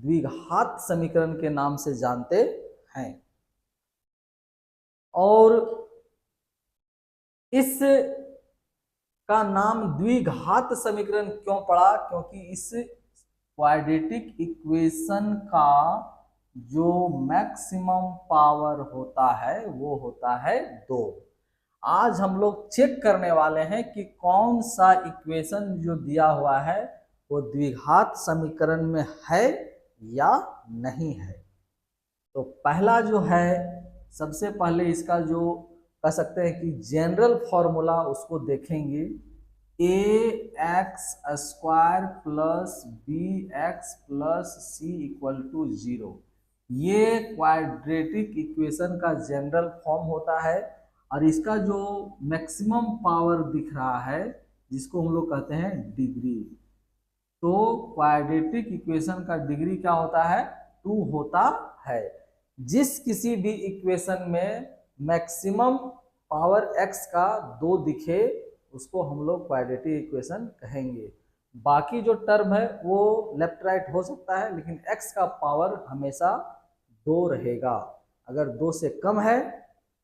द्विघात समीकरण के नाम से जानते हैं। और इस का नाम द्विघात समीकरण क्यों पड़ा? क्योंकि इस क्वाड्रेटिक इक्वेशन का जो मैक्सिमम पावर होता है वो होता है 2। आज हम लोग चेक करने वाले हैं कि कौन सा इक्वेशन जो दिया हुआ है वो द्विघात समीकरण में है या नहीं है। तो पहला जो है, सबसे पहले इसका जो कह सकते हैं कि जनरल फॉर्मूला उसको देखेंगे। ax² plus bx plus c equal to 0, ये क्वाड्रेटिक इक्वेशन का जनरल फॉर्म होता है। और इसका जो मैक्सिमम पावर दिख रहा है जिसको हम लोग कहते हैं डिग्री, तो क्वाड्रेटिक इक्वेशन का डिग्री क्या होता है? 2 होता है। जिस किसी भी इक्वेशन में मैक्सिमम पावर x का 2 दिखे उसको हम लोग क्वाड्रेटिक इक्वेशन कहेंगे। बाकी जो टर्म है वो लेफ्ट राइट हो सकता है, लेकिन x का पावर हमेशा 2 रहेगा। अगर 2 से कम है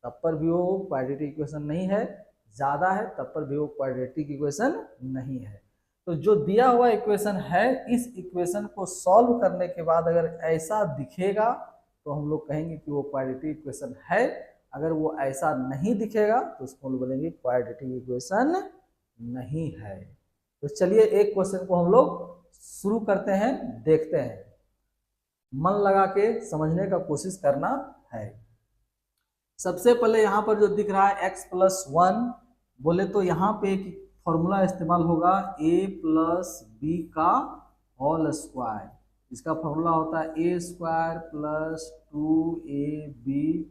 तब पर भी वो क्वाड्रेटिक इक्वेशन नहीं है, ज़्यादा है तब पर भी वो क्वाड्रेटिक इक्वेशन नहीं है। तो जो दिया हुआ इक्वेशन है, इस इक्वेशन को सॉल्व करने के बाद अगर ऐसा दिखेगा तो हम लोग कहेंगे कि वो क्वाड्रेटिक इक्वेशन है। अगर वो ऐसा नहीं दिखेगा तो उसको हम लोग बोलेंगे क्वाड्रेटिक इक्वेशन नहीं है। तो चलिए एक क्वेश्चन को हम लोग शुरू करते हैं, देखते हैं। मन लगा के समझने का कोशिश करना है। सबसे पहले यहाँ पर जो दिख रहा है x+1, बोले तो यहाँ पे एक फॉर्मूला इस्तेमाल होगा a प्लस बी का होल स्क्वायर। इसका फॉर्मूला होता है a² plus 2ab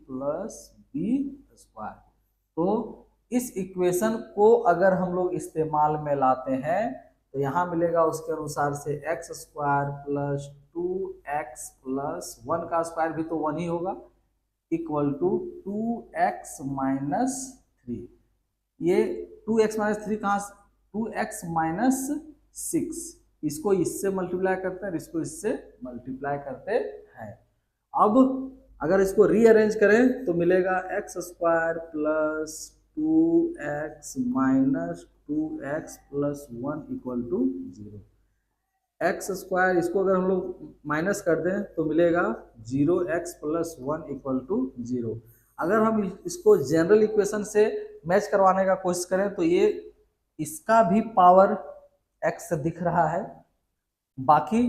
plus B square. तो इस इक्वेशन को अगर हम लोग इस्तेमाल में लाते हैं तो यहाँ मिलेगा उसके अनुसार से x² प्लस 2x प्लस 1 का स्क्वायर भी तो 1 ही होगा, इक्वल टू 2x माइनस 3। ये 2x माइनस 3 कहाँ से? 2x माइनस 6, इसको इससे मल्टीप्लाई करते हैं, इसको इससे मल्टीप्लाई करते हैं। अब अगर इसको रीअरेंज करें तो मिलेगा x² plus 2x minus 2x plus 1 equal to 0। x² इसको अगर हम लोग माइनस कर दें तो मिलेगा 0x प्लस 1 इक्वल टू 0। अगर हम इसको जनरल इक्वेशन से मैच करवाने का कोशिश करें तो ये इसका भी पावर x दिख रहा है, बाकी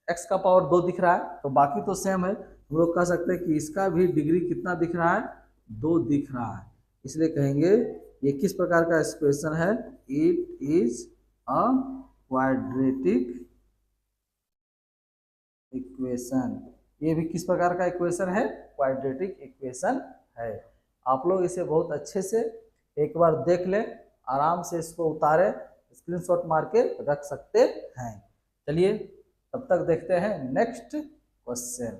x का पावर 2 दिख रहा है, तो बाकी तो सेम है। हम लोग कह सकते हैं कि इसका भी डिग्री कितना दिख रहा है? 2 दिख रहा है। इसलिए कहेंगे ये किस प्रकार का इक्वेशन है? It is a quadratic equation. ये भी किस प्रकार का इक्वेशन है? क्वाड्रेटिक इक्वेशन है। आप लोग इसे बहुत अच्छे से एक बार देख लें, आराम से इसको उतारे, स्क्रीनशॉट मार के रख सकते हैं। चलिए तब तक देखते हैं नेक्स्ट क्वेश्चन।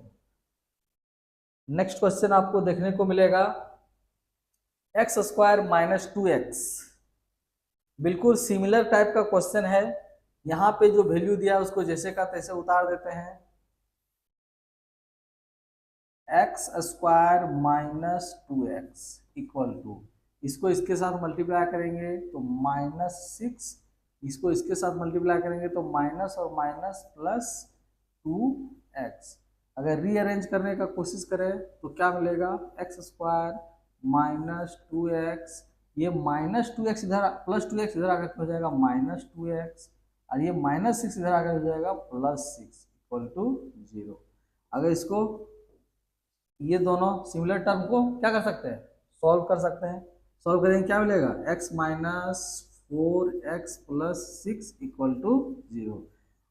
नेक्स्ट क्वेश्चन आपको देखने को मिलेगा x² माइनस 2x। बिल्कुल सिमिलर टाइप का क्वेश्चन है। यहाँ पे जो वैल्यू दिया उसको जैसे का तैसे उतार देते हैं। x² minus 2x equal to, इसको इसके साथ मल्टीप्लाई करेंगे तो -6, इसको इसके साथ मल्टीप्लाई करेंगे तो माइनस और माइनस प्लस 2x। अगर रीअरेंज करने का कोशिश करें तो क्या मिलेगा? x² माइनस 2x, ये -2x इधर प्लस 2x इधर आकर हो जाएगा -2x, और ये -6 इधर आकर हो जाएगा +6 इक्वल टू 0। अगर इसको ये दोनों सिमिलर टर्म को क्या कर सकते हैं? सॉल्व कर सकते हैं। सॉल्व करेंगे क्या मिलेगा? x minus 4x plus 6 equal to 0।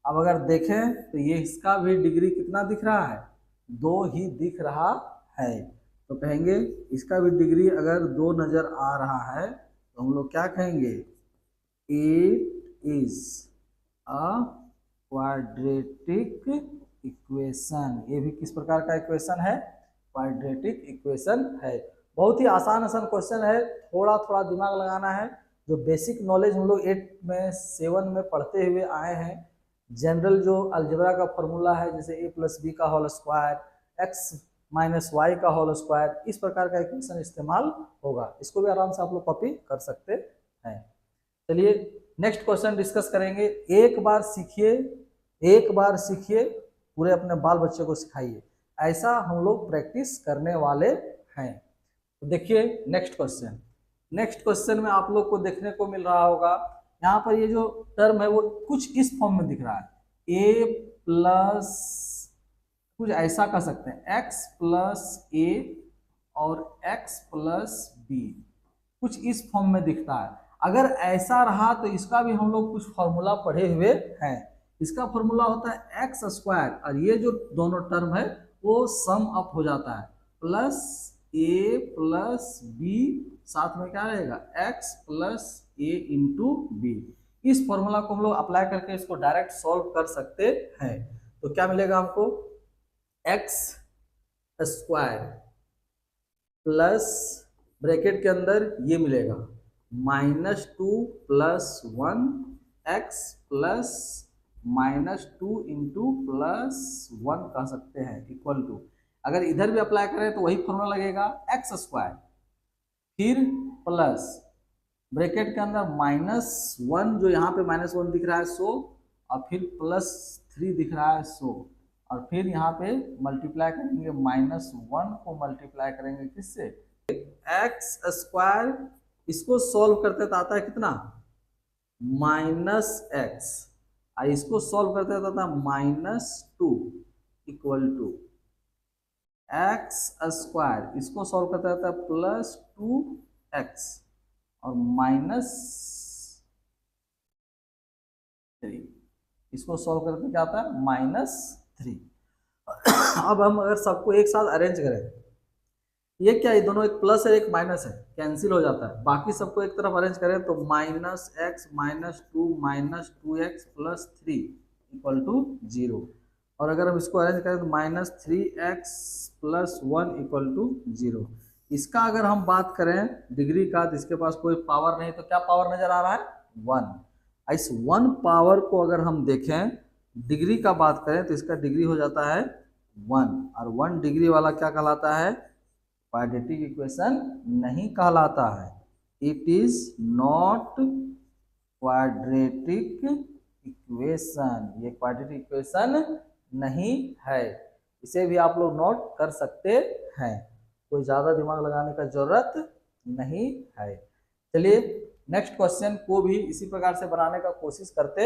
अब अगर देखें तो ये इसका भी डिग्री कितना दिख रहा है? 2 ही दिख रहा है। तो कहेंगे इसका भी डिग्री अगर 2 नजर आ रहा है तो हम लोग क्या कहेंगे? It is a quadratic equation. ये भी किस प्रकार का इक्वेशन है? क्वाड्रेटिक इक्वेशन है। बहुत ही आसान क्वेश्चन है, थोड़ा थोड़ा दिमाग लगाना है। जो बेसिक नॉलेज हम लोग 8 में 7 में पढ़ते हुए आए हैं जनरल जो अलजेब्रा का फॉर्मूला है, जैसे a प्लस बी का whole square X minus Y का होल स्क्वायर, इस प्रकार का इक्वेशन इस्तेमाल होगा। इसको भी आराम से आप लोग कॉपी कर सकते हैं। चलिए नेक्स्ट क्वेश्चन डिस्कस करेंगे। एक बार सीखिए, पूरे अपने बाल बच्चे को सिखाइए, ऐसा हम लोग प्रैक्टिस करने वाले हैं। तो देखिए नेक्स्ट क्वेश्चन में आप लोग को देखने को मिल रहा होगा, यहाँ पर ये जो टर्म है वो कुछ इस फॉर्म में दिख रहा है, a प्लस, कुछ ऐसा कर सकते हैं x प्लस ए और x प्लस बी, कुछ इस फॉर्म में दिखता है। अगर ऐसा रहा तो इसका भी हम लोग कुछ फॉर्मूला पढ़े हुए हैं। इसका फॉर्मूला होता है एक्स स्क्वायर, और ये जो दोनों टर्म है वो सम अप हो जाता है, प्लस ए प्लस बी, साथ में क्या रहेगा एक्स प्लस ए इंटू बी। इस फॉर्मूला को हम लोग अप्लाई करके इसको डायरेक्ट सॉल्व कर सकते हैं। तो क्या मिलेगा हमको, एक्स स्क्वायर प्लस ब्रैकेट के अंदर ये मिलेगा -2 plus 1 x plus -2 into plus 1 कह सकते हैं, इक्वल टू, अगर इधर भी अप्लाई करें तो वही फॉर्मूला लगेगा एक्स स्क्वायर, फिर प्लस ब्रैकेट के अंदर -1, जो यहाँ पे -1 दिख रहा है 100, और फिर +3 दिख रहा है 100, और फिर यहाँ पे मल्टीप्लाई करेंगे -1 को मल्टीप्लाई करेंगे किससे, एक्स स्क्वायर। इसको सॉल्व करते तो आता है कितना, -x, और इसको सॉल्व करते तो आता है -2 इक्वल टू एक्स स्क्वायर, इसको सॉल्व करते आता है +2x और -3, इसको सॉल्व करते क्या आता है -3। अब हम अगर सबको एक साथ अरेंज करें, ये क्या, ये दोनों एक प्लस है एक माइनस है, कैंसिल हो जाता है, बाकी सबको एक तरफ अरेंज करें तो -x -2 प्लस 3 इक्वल टू 0, और अगर हम इसको अरेंज करें तो -3x प्लस 1 इक्वल टू 0। इसका अगर हम बात करें डिग्री का, तो इसके पास कोई पावर नहीं, तो क्या पावर नजर आ रहा है, 1। इस 1 पावर को अगर हम देखें, डिग्री का बात करें तो इसका डिग्री हो जाता है 1, और 1 डिग्री वाला क्या कहलाता है, क्वाड्रेटिक इक्वेशन नहीं कहलाता है, it is not quadratic equation, ये क्वाड्रेटिक इक्वेशन नहीं है। इसे भी आप लोग नोट कर सकते हैं, कोई ज़्यादा दिमाग लगाने का जरूरत नहीं है। चलिए नेक्स्ट क्वेश्चन को भी इसी प्रकार से बनाने का कोशिश करते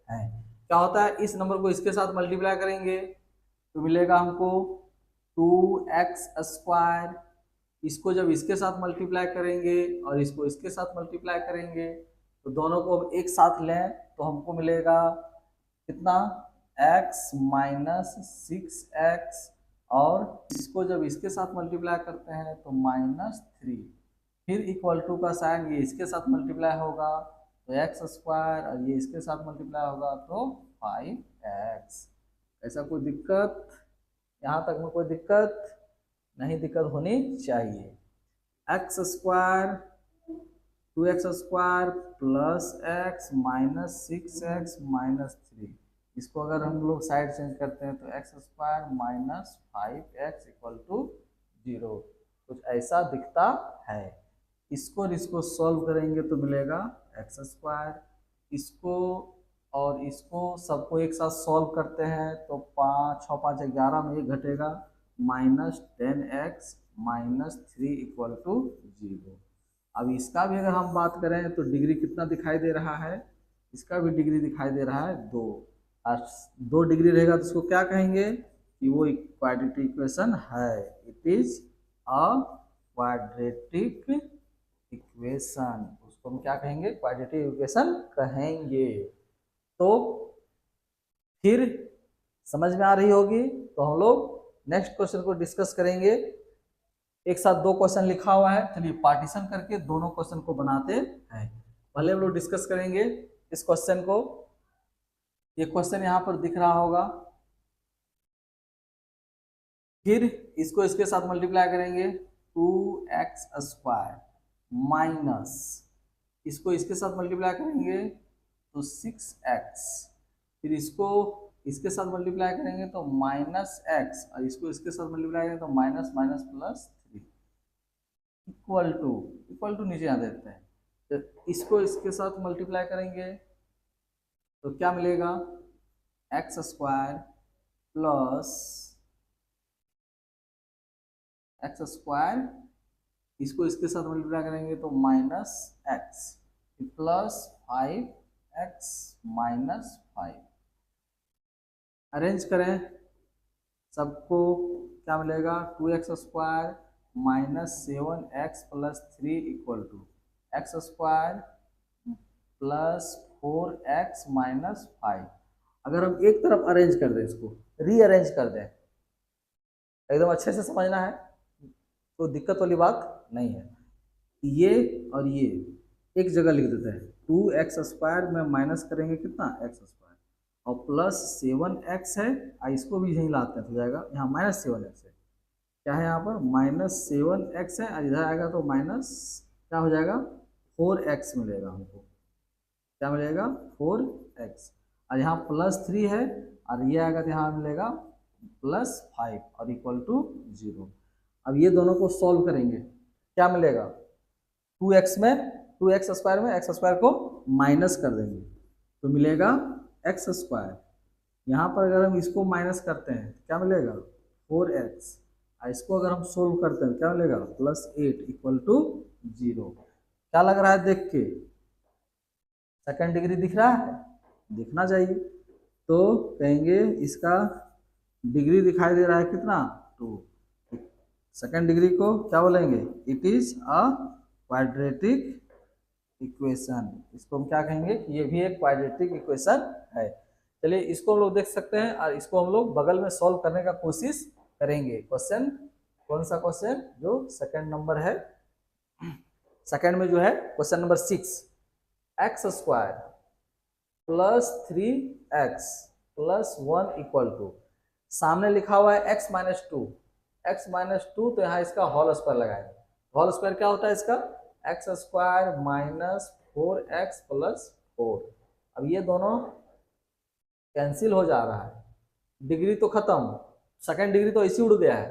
हैं। क्या होता है, इस नंबर को इसके साथ मल्टीप्लाई करेंगे तो मिलेगा हमको 2x स्क्वायर, इसको जब इसके साथ मल्टीप्लाई करेंगे और इसको इसके साथ मल्टीप्लाई करेंगे तो दोनों को हम एक साथ लें तो हमको मिलेगा कितना, x माइनस 6x, और इसको जब इसके साथ मल्टीप्लाई करते हैं तो -3, फिर इक्वल टू का साइन ये इसके साथ मल्टीप्लाई होगा तो x स्क्वायर, और ये इसके साथ मल्टीप्लाई होगा तो 5x। ऐसा कोई दिक्कत, यहाँ तक में कोई दिक्कत नहीं, दिक्कत होनी चाहिए। X square 2x square plus x minus 6x minus 3, इसको अगर हम लोग साइड चेंज करते हैं तो x square minus 5x equal to 0, कुछ ऐसा दिखता है। इसको और इसको सॉल्व करेंगे तो मिलेगा x स्क्वायर, इसको और इसको सबको एक साथ सॉल्व करते हैं तो 5 6 5 11 में ये घटेगा -10x माइनस 3 इक्वल टू 0। अब इसका भी अगर हम बात करें तो डिग्री कितना दिखाई दे रहा है, इसका भी डिग्री दिखाई दे रहा है 2, और 2 डिग्री रहेगा तो इसको क्या कहेंगे कि वो क्वाड्रेटिक इक्वेशन है, it is a quadratic equation, उसको हम क्या कहेंगे, क्वाड्रेटिक इक्वेशन कहेंगे। तो फिर समझ में आ रही होगी, तो हम लोग नेक्स्ट क्वेश्चन को डिस्कस करेंगे। एक साथ 2 क्वेश्चन लिखा हुआ है, चलिए पार्टीशन करके दोनों क्वेश्चन को बनाते हैं। पहले हम लोग डिस्कस करेंगे इस क्वेश्चन को, ये क्वेश्चन यहाँ पर दिख रहा होगा, फिर इसको इसके साथ मल्टीप्लाई करेंगे 2x स्क्वायर माइनस, इसको इसके साथ मल्टीप्लाई करेंगे तो 6x फिर इसको इसके साथ मल्टीप्लाई करेंगे तो माइनस एक्स, और इसको इसके साथ मल्टीप्लाई करेंगे तो minus minus plus 3 equal to नीचे आ देते हैं। तो इसको इसके साथ मल्टीप्लाई करेंगे तो क्या मिलेगा, X square plus X square, इसको इसके साथ मल्टीप्लाई करेंगे तो minus X plus 5x minus 5। Arrange करें सबको, क्या मिलेगा, 2x square minus 7x plus 3 equal to X square plus 4x minus 5। अगर हम एक तरफ अरेंज कर दें, इसको रीअरेंज कर दें, एकदम अच्छे से समझना है, तो दिक्कत वाली बात नहीं है। ये और ये एक जगह लिख देते हैं, 2x स्क्वायर में माइनस करेंगे कितना, एक्स स्क्वायर, और प्लस 7x है, इसको भी यहीं लाते हैं तो जाएगा यहाँ माइनस 7x है, क्या है यहाँ पर माइनस 7x है, और इधर आएगा तो माइनस क्या हो जाएगा 4x मिलेगा हमको, क्या मिलेगा 4x, और यहाँ प्लस 3 है, और ये आएगा तो यहाँ मिलेगा प्लस 5 और इक्वल टू 0। अब ये दोनों को सॉल्व करेंगे, क्या मिलेगा, 2x में 2x स्क्वायर में एक्स स्क्वायर को माइनस कर देंगे तो मिलेगा एक्स स्क्वायर। यहाँ पर अगर हम इसको माइनस करते हैं क्या मिलेगा 4x, इसको अगर हम सोल्व करते हैं क्या मिलेगा प्लस 8 इक्वल टू 0। क्या लग रहा है देख के, सेकंड डिग्री दिख रहा है, दिखना चाहिए, तो कहेंगे इसका डिग्री दिखाई दे रहा है कितना 2, सेकंड डिग्री को क्या बोलेंगे, it is a quadratic equation. इसको हम क्या कहेंगे कि ये भी एक क्वाड्रेटिक इक्वेशन है। चलिए इसको हम लोग देख सकते हैं, और इसको हम लोग बगल में सॉल्व करने का कोशिश करेंगे। क्वेश्चन कौन सा क्वेश्चन, जो सेकंड नंबर है, सेकंड में जो है question number 6, X square plus 3x plus 1 equal to, सामने लिखा हुआ है x माइनस 2, एक्स माइनस 2, तो यहाँ इसका होल स्क्वायर लगाएंगे। होल स्क्वायर क्या होता है इसका, x square minus 4x plus 4। अब ये दोनों कैंसिल हो जा रहा है, डिग्री तो खत्म, सेकंड डिग्री तो ऐसे उड़ गया है,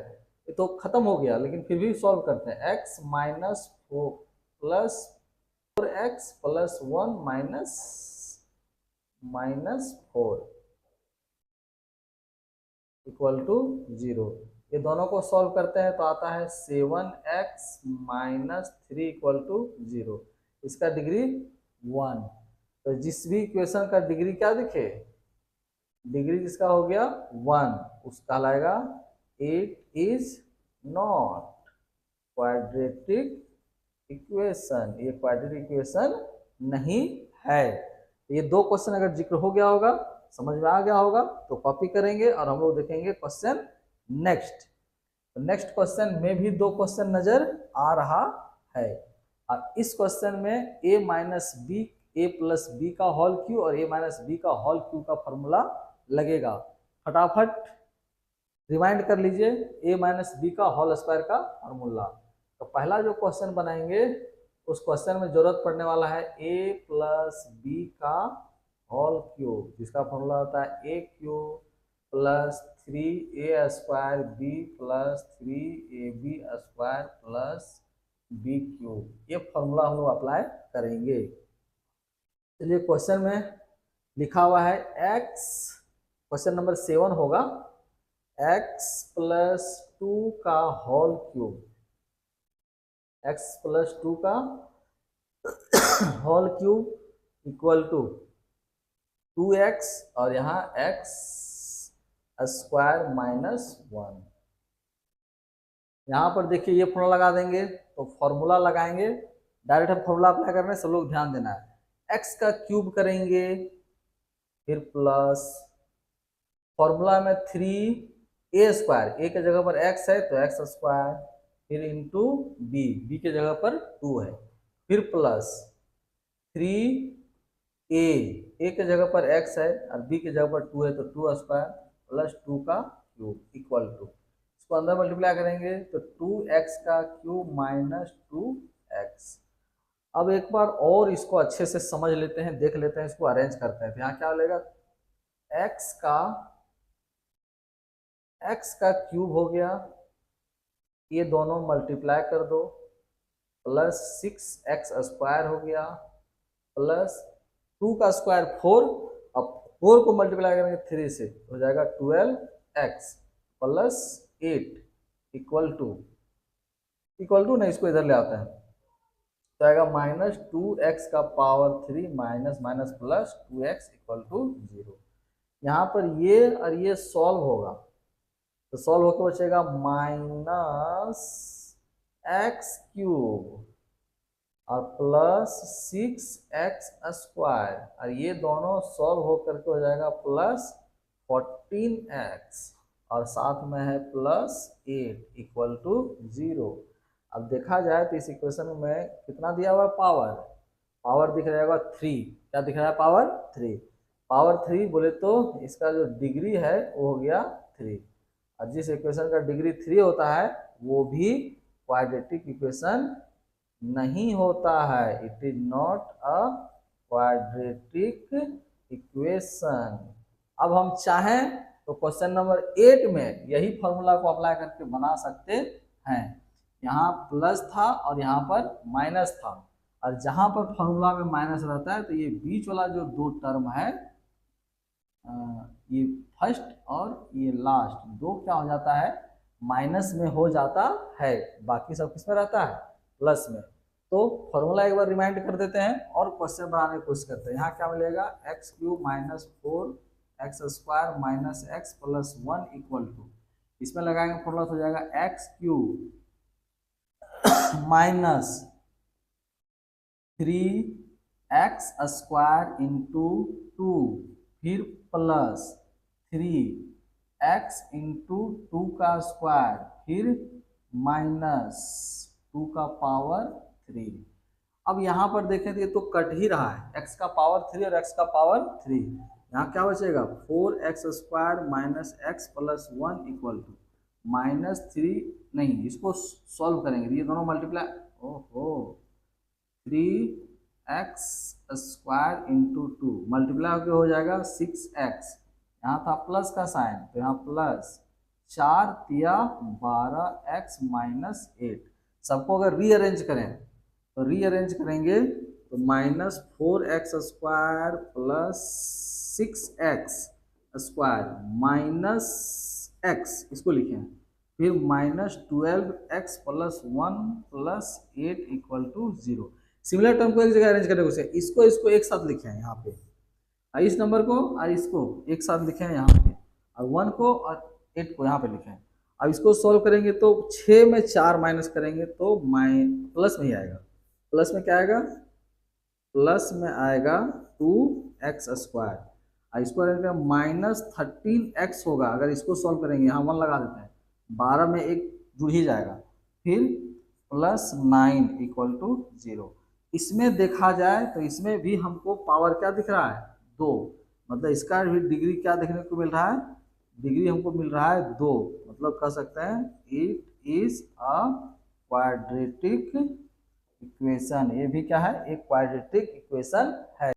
ये तो खत्म हो गया, लेकिन फिर भी सॉल्व करते हैं। x minus 4 plus 4x plus 1 minus 4 equal to 0। ये दोनों को सॉल्व करते हैं तो आता है 7x माइनस 3 इक्वल टू 0। इसका डिग्री 1, तो जिस भी इक्वेशन का डिग्री क्या दिखे, डिग्री जिसका हो गया 1, उसका कहलाएगा it is not quadratic equation, ये क्वाड्रेटिक इक्वेशन नहीं है। ये दो क्वेश्चन अगर जिक्र हो गया होगा, समझ में आ गया होगा, तो कॉपी करेंगे और हम लोग देखेंगे क्वेश्चन नेक्स्ट। तो नेक्स्ट क्वेश्चन में भी दो क्वेश्चन नजर आ रहा है, और इस क्वेश्चन में a minus B, A plus B का होल क्यू और a माइनस बी का होल क्यू का फॉर्मूला लगेगा। फटाफट रिमाइंड कर लीजिए a माइनस बी का होल स्क्वायर का फॉर्मूला। तो पहला जो क्वेश्चन बनाएंगे उस क्वेश्चन में जरूरत पड़ने वाला है a प्लस बी का होल क्यूब, जिसका फॉर्मूला होता है a cube plus 3a square B plus 3ab square plus B cube. ये फॉर्मूला हम लोग अप्लाई करेंगे। चलिए क्वेश्चन में लिखा हुआ है x, क्वेश्चन नंबर 7 होगा, x प्लस 2 का होल क्यूब, x प्लस 2 का whole cube equal to 2x और यहाँ x स्क्वायर माइनस 1। यहाँ पर देखिए ये फॉर्मूला लगा देंगे, तो फॉर्मूला लगाएंगे, डायरेक्ट हम फॉर्मूला अप्लाई करने, सब लोग ध्यान देना है। x का क्यूब करेंगे, फिर प्लस फॉर्मूला में 3a स्क्वायर, a के जगह पर x है तो x स्क्वायर, फिर इंटू b, b के जगह पर 2 है, फिर प्लस 3a, a के जगह पर x है और b के जगह पर 2 है तो 2 स्क्वायर प्लस 2 का क्यूब इक्वल टू, इसको अंदर मल्टीप्लाई करेंगे तो 2x का क्यूब माइनस 2x। अब एक बार और इसको अच्छे से समझ लेते हैं, देख लेते हैं, इसको अरेंज करते हैं। तो यहाँ क्या मिलेगा, एक्स का क्यूब हो गया, ये दोनों मल्टीप्लाई कर दो, प्लस 6x² हो गया, प्लस 2 का स्क्वायर 4, अब 4 को मल्टीप्लाई करेंगे 3 से हो जाएगा 12x प्लस 8 इक्वल टू नहीं, इसको इधर ले आते हैं तो आएगा -2x का power 3 minus minus plus 2x equal to 0। यहाँ पर ये और ये सॉल्व होगा तो सॉल्व होकर बचेगा -x³ और प्लस 6x² और ये दोनों सॉल्व होकर के हो जाएगा प्लस 14x और साथ में है प्लस 8 इक्वल टू 0। अब देखा जाए तो इस इक्वेशन में कितना दिया हुआ है, पावर दिख रहेगा 3, क्या दिख रहा है, पावर 3 बोले तो इसका जो डिग्री है वो हो गया 3, और जिस इक्वेशन का डिग्री 3 होता है वो भी क्वाड्रेटिक इक्वेशन नहीं होता है, it is not a quadratic equation. अब हम चाहें तो क्वेश्चन नंबर 8 में यही फॉर्मूला को अप्लाई करके बना सकते हैं। यहाँ प्लस था और यहाँ पर माइनस था, और जहाँ पर फॉर्मूला में माइनस रहता है तो ये बीच वाला जो दो टर्म है, ये फर्स्ट और ये लास्ट दो क्या हो जाता है, माइनस में हो जाता है, बाकी सब किस में रहता है, प्लस में। तो फॉर्मूला एक बार रिमाइंड कर देते हैं और क्वेश्चन बनाने की कोशिश करते हैं। यहाँ क्या मिलेगा, x³ minus 4x² minus x plus 1 equal to, इसमें लगाएंगे फॉर्मूला हो जाएगा x³ माइनस 3x² इंटू 2 फिर प्लस 3x इंटू 2 का स्क्वायर फिर माइनस 2 का पावर 3। अब यहाँ पर देखें तो ये तो कट ही रहा है, x का पावर 3 और x का पावर 3, यहाँ क्या बचेगा 4x² minus x plus 1 equal to -3, नहीं इसको सॉल्व करेंगे ये दोनों मल्टीप्लाई, ओहो 3x² इंटू 2 मल्टीप्लाई होकर हो जाएगा 6x, यहाँ था प्लस का साइन तो यहाँ प्लस 4 तिया 12x माइनस 8। सबको अगर रीअरेंज करें तो रीअरेंज करेंगे तो -4x² plus 6x² minus x इसको लिखें, फिर -12x plus 1 plus 8 equal to 0। Similar term को एक जगह अरेंज करने को इसको एक साथ लिखे हैं यहाँ पे, इस नंबर को और इसको एक साथ लिखे हैं यहाँ पे, और 1 को और 8 को यहाँ पे लिखे हैं। अब इसको सॉल्व करेंगे तो 6 में 4 माइनस करेंगे तो प्लस में ही आएगा, प्लस में क्या आएगा, प्लस में आएगा 2x², और इसको -13x होगा, अगर इसको सॉल्व करेंगे यहाँ 1 लगा देते हैं, 12 में 1 जुड़ ही जाएगा, फिर प्लस 9 इक्वल टू 0। इसमें देखा जाए तो इसमें भी हमको पावर क्या दिख रहा है, 2, मतलब इसका भी डिग्री क्या देखने को मिल रहा है, डिग्री हमको मिल रहा है 2, मतलब कह सकते हैं it is a quadratic equation. ये भी क्या है, एक क्वाड्रेटिक इक्वेशन है।